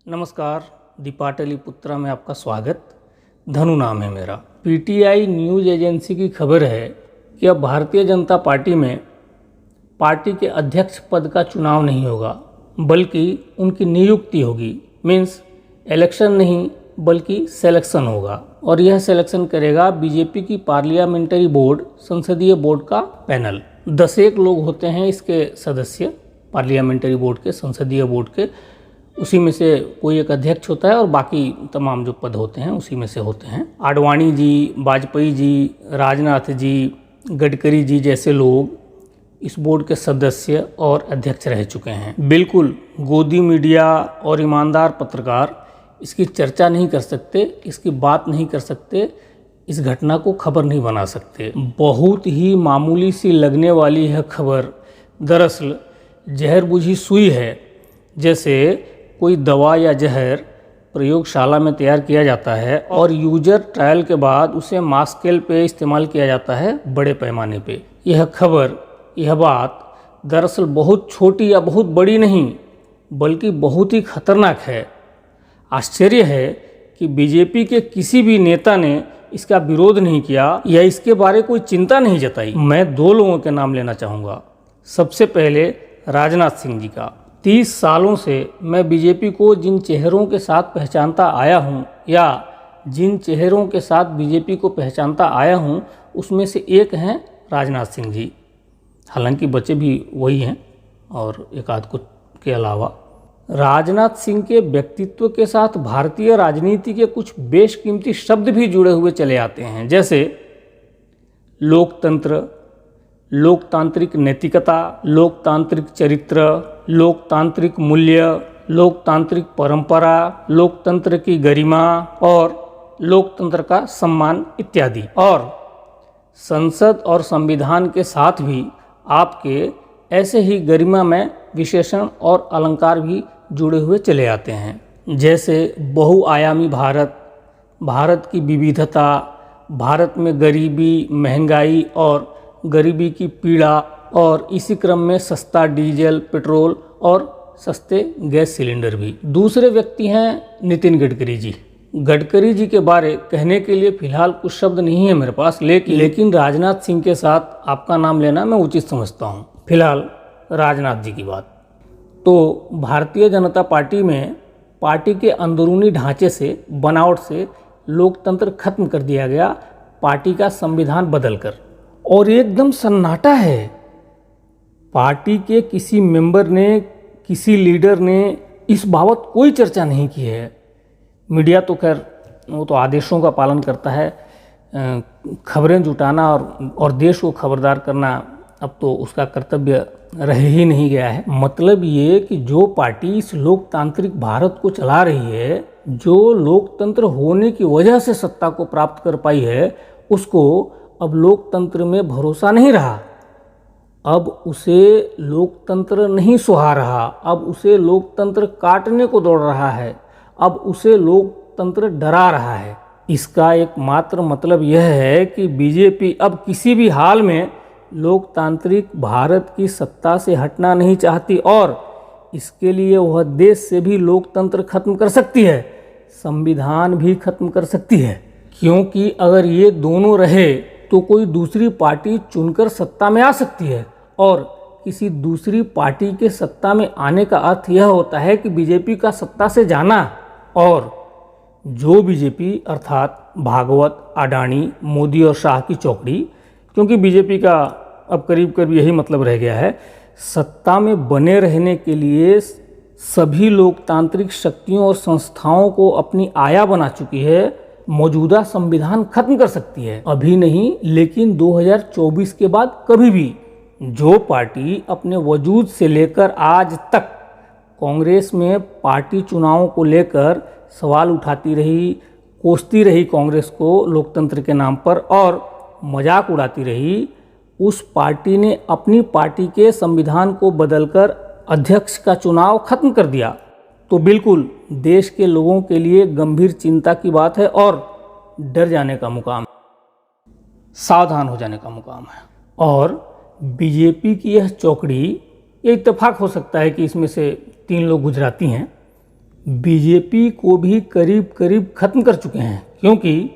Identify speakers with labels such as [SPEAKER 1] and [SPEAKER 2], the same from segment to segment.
[SPEAKER 1] नमस्कार, दी पाटलिपुत्रा में आपका स्वागत। धनु नाम है मेरा। पीटीआई न्यूज़ एजेंसी की खबर है कि अब भारतीय जनता पार्टी में पार्टी के अध्यक्ष पद का चुनाव नहीं होगा, बल्कि उनकी नियुक्ति होगी। मीन्स इलेक्शन नहीं बल्कि सिलेक्शन होगा, और यह सिलेक्शन करेगा बीजेपी की पार्लियामेंट्री बोर्ड, संसदीय बोर्ड का पैनल। 10 लोग होते हैं इसके सदस्य, पार्लियामेंट्री बोर्ड के, संसदीय बोर्ड के। उसी में से कोई एक अध्यक्ष होता है और बाकी तमाम जो पद होते हैं उसी में से होते हैं। आडवाणी जी, वाजपेयी जी, राजनाथ जी, गडकरी जी जैसे लोग इस बोर्ड के सदस्य और अध्यक्ष रह चुके हैं। बिल्कुल गोदी मीडिया और ईमानदार पत्रकार इसकी चर्चा नहीं कर सकते, इसकी बात नहीं कर सकते, इस घटना को खबर नहीं बना सकते। बहुत ही मामूली सी लगने वाली यह खबर दरअसल जहर बुझी सुई है। जैसे कोई दवा या जहर प्रयोगशाला में तैयार किया जाता है और यूजर ट्रायल के बाद उसे मास स्केल पे इस्तेमाल किया जाता है, बड़े पैमाने पे। यह खबर, यह बात दरअसल बहुत छोटी या बहुत बड़ी नहीं, बल्कि बहुत ही खतरनाक है। आश्चर्य है कि बीजेपी के किसी भी नेता ने इसका विरोध नहीं किया या इसके बारे कोई चिंता नहीं जताई। मैं 2 लोगों के नाम लेना चाहूँगा। सबसे पहले राजनाथ सिंह जी का। 30 सालों से मैं बीजेपी को जिन चेहरों के साथ पहचानता आया हूं, या जिन चेहरों के साथ बीजेपी को पहचानता आया हूं, उसमें से एक हैं राजनाथ सिंह जी। हालांकि बच्चे भी वही हैं और एक आध कुछ के अलावा। राजनाथ सिंह के व्यक्तित्व के साथ भारतीय राजनीति के कुछ बेशकीमती शब्द भी जुड़े हुए चले आते हैं, जैसे लोकतंत्र, लोकतांत्रिक नैतिकता, लोकतांत्रिक चरित्र, लोकतांत्रिक मूल्य, लोकतांत्रिक परंपरा, लोकतंत्र की गरिमा और लोकतंत्र का सम्मान इत्यादि। और संसद और संविधान के साथ भी आपके ऐसे ही गरिमा में विशेषण और अलंकार भी जुड़े हुए चले आते हैं, जैसे बहुआयामी भारत, भारत की विविधता, भारत में गरीबी, महंगाई और गरीबी की पीड़ा, और इसी क्रम में सस्ता डीजल, पेट्रोल और सस्ते गैस सिलेंडर भी। दूसरे व्यक्ति हैं नितिन गडकरी जी। गडकरी जी के बारे कहने के लिए फिलहाल कुछ शब्द नहीं है मेरे पास, लेकिन राजनाथ सिंह के साथ आपका नाम लेना मैं उचित समझता हूँ। फिलहाल राजनाथ जी की बात। तो भारतीय जनता पार्टी में पार्टी के अंदरूनी ढांचे से, बनावट से लोकतंत्र खत्म कर दिया गया, पार्टी का संविधान बदलकर, और एकदम सन्नाटा है। पार्टी के किसी मेंबर ने, किसी लीडर ने इस बाबत कोई चर्चा नहीं की है। मीडिया तो खैर वो तो आदेशों का पालन करता है, खबरें जुटाना और देश को खबरदार करना अब तो उसका कर्तव्य रह ही नहीं गया है। मतलब ये कि जो पार्टी इस लोकतांत्रिक भारत को चला रही है, जो लोकतंत्र होने की वजह से सत्ता को प्राप्त कर पाई है, उसको अब लोकतंत्र में भरोसा नहीं रहा। अब उसे लोकतंत्र नहीं सुहा रहा, अब उसे लोकतंत्र काटने को दौड़ रहा है, अब उसे लोकतंत्र डरा रहा है। इसका एकमात्र मतलब यह है कि बीजेपी अब किसी भी हाल में लोकतांत्रिक भारत की सत्ता से हटना नहीं चाहती, और इसके लिए वह देश से भी लोकतंत्र खत्म कर सकती है, संविधान भी खत्म कर सकती है। क्योंकि अगर ये दोनों रहे तो कोई दूसरी पार्टी चुनकर सत्ता में आ सकती है, और किसी दूसरी पार्टी के सत्ता में आने का अर्थ यह होता है कि बीजेपी का सत्ता से जाना। और जो बीजेपी अर्थात भागवत, अडानी, मोदी और शाह की चौकड़ी, क्योंकि बीजेपी का अब करीब करीब यही मतलब रह गया है, सत्ता में बने रहने के लिए सभी लोकतांत्रिक शक्तियों और संस्थाओं को अपनी आया बना चुकी है, मौजूदा संविधान खत्म कर सकती है। अभी नहीं, लेकिन 2024 के बाद कभी भी जो पार्टी अपने वजूद से लेकर आज तक कांग्रेस में पार्टी चुनावों को लेकर सवाल उठाती रही, कोसती रही कांग्रेस को लोकतंत्र के नाम पर, और मजाक उड़ाती रही, उस पार्टी ने अपनी पार्टी के संविधान को बदलकर अध्यक्ष का चुनाव खत्म कर दिया। तो बिल्कुल देश के लोगों के लिए गंभीर चिंता की बात है और डर जाने का मुकाम, सावधान हो जाने का मुकाम है। और बीजेपी की यह चौकड़ी, ये इत्तेफाक हो सकता है कि इसमें से 3 लोग गुजराती हैं, बीजेपी को भी करीब करीब खत्म कर चुके हैं, क्योंकि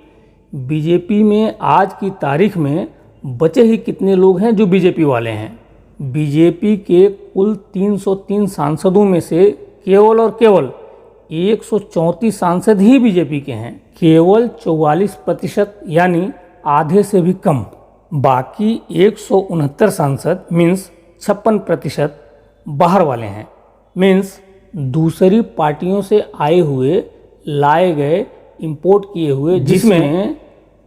[SPEAKER 1] बीजेपी में आज की तारीख में बचे ही कितने लोग हैं जो बीजेपी वाले हैं। बीजेपी के कुल 303 सांसदों में से केवल और केवल 134 सांसद ही बीजेपी के हैं। केवल 44% यानी आधे से भी कम। बाकी 169 सांसद मीन्स 56% बाहर वाले हैं, मीन्स दूसरी पार्टियों से आए हुए, लाए गए, इंपोर्ट किए हुए, जिसमें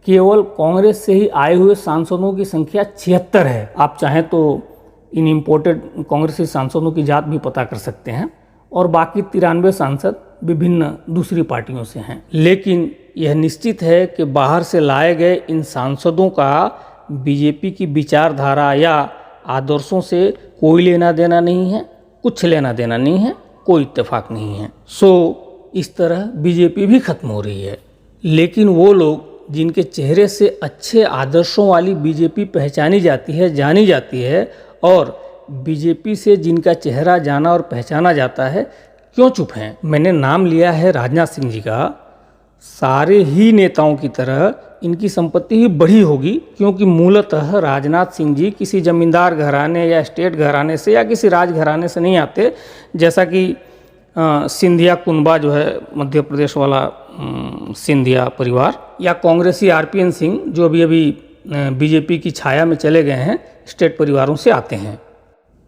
[SPEAKER 1] केवल कांग्रेस से ही आए हुए सांसदों की संख्या 76 है। आप चाहें तो इन इंपोर्टेड कांग्रेसी सांसदों की जात भी पता कर सकते हैं, और बाकी 93 सांसद विभिन्न दूसरी पार्टियों से हैं। लेकिन यह निश्चित है कि बाहर से लाए गए इन सांसदों का बीजेपी की विचारधारा या आदर्शों से कोई लेना देना नहीं है, कुछ लेना देना नहीं है, कोई इत्तेफाक नहीं है। सो इस तरह बीजेपी भी खत्म हो रही है। लेकिन वो लोग जिनके चेहरे से अच्छे आदर्शों वाली बीजेपी पहचानी जाती है, जानी जाती है, और बीजेपी से जिनका चेहरा जाना और पहचाना जाता है, क्यों चुप हैं? मैंने नाम लिया है राजनाथ सिंह जी का। सारे ही नेताओं की तरह इनकी संपत्ति ही बढ़ी होगी, क्योंकि मूलतः राजनाथ सिंह जी किसी जमींदार घराने या स्टेट घराने से या किसी राज घराने से नहीं आते, जैसा कि सिंधिया कुनबा जो है मध्य प्रदेश वाला सिंधिया परिवार, या कांग्रेसी आरपीएन सिंह जो अभी अभी बीजेपी की छाया में चले गए हैं, स्टेट परिवारों से आते हैं।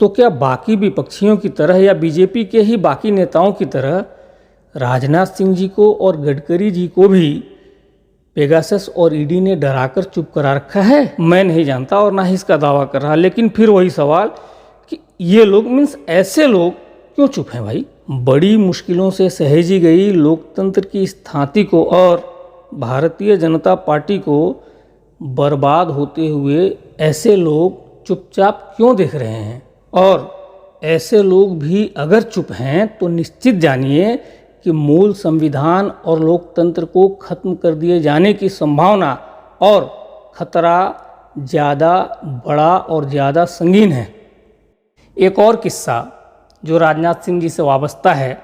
[SPEAKER 1] तो क्या बाकी विपक्षियों की तरह या बीजेपी के ही बाकी नेताओं की तरह राजनाथ सिंह जी को और गडकरी जी को भी पेगासस और ईडी ने डराकर चुप करा रखा है? मैं नहीं जानता और ना ही इसका दावा कर रहा, लेकिन फिर वही सवाल कि ये लोग मीन्स ऐसे लोग क्यों चुप हैं भाई? बड़ी मुश्किलों से सहेजी गई लोकतंत्र की स्थाति को और भारतीय जनता पार्टी को बर्बाद होते हुए ऐसे लोग चुपचाप क्यों देख रहे हैं? और ऐसे लोग भी अगर चुप हैं तो निश्चित जानिए कि मूल संविधान और लोकतंत्र को खत्म कर दिए जाने की संभावना और खतरा ज़्यादा बड़ा और ज़्यादा संगीन है। एक और किस्सा जो राजनाथ सिंह जी से वाबस्ता है,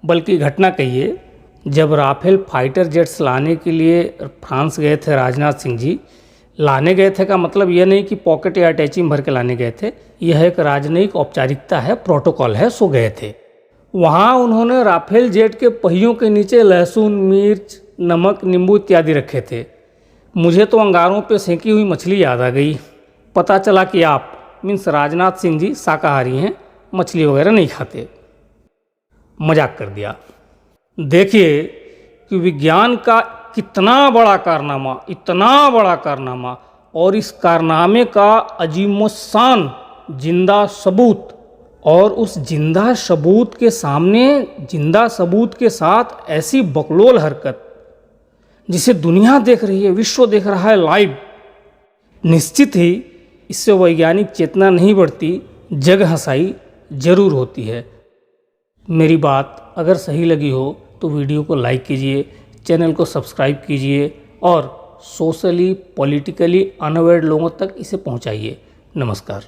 [SPEAKER 1] बल्कि घटना कहिए, जब राफेल फाइटर जेट्स लाने के लिए फ्रांस गए थे राजनाथ सिंह जी, लाने गए थे का मतलब यह नहीं कि पॉकेट या अटैची में भर के लाने गए थे, यह एक राजनयिक औपचारिकता है, प्रोटोकॉल है, सो गए थे। वहाँ उन्होंने राफेल जेट के पहियों के नीचे लहसुन, मिर्च, नमक, नींबू इत्यादि रखे थे। मुझे तो अंगारों पे सेंकी हुई मछली याद आ गई। पता चला कि आप मीन्स राजनाथ सिंह जी शाकाहारी हैं, मछली वगैरह नहीं खाते। मजाक कर दिया। देखिए कि विज्ञान का कितना बड़ा कारनामा, इतना बड़ा कारनामा, और इस कारनामे का अजीमोशान जिंदा सबूत, और उस जिंदा सबूत के सामने, जिंदा सबूत के साथ ऐसी बकलोल हरकत जिसे दुनिया देख रही है, विश्व देख रहा है लाइव। निश्चित ही इससे वैज्ञानिक चेतना नहीं बढ़ती, जग हंसाई जरूर होती है। मेरी बात अगर सही लगी हो तो वीडियो को लाइक कीजिए, चैनल को सब्सक्राइब कीजिए और सोशली पॉलिटिकली अनअवेयर लोगों तक इसे पहुंचाइए। नमस्कार।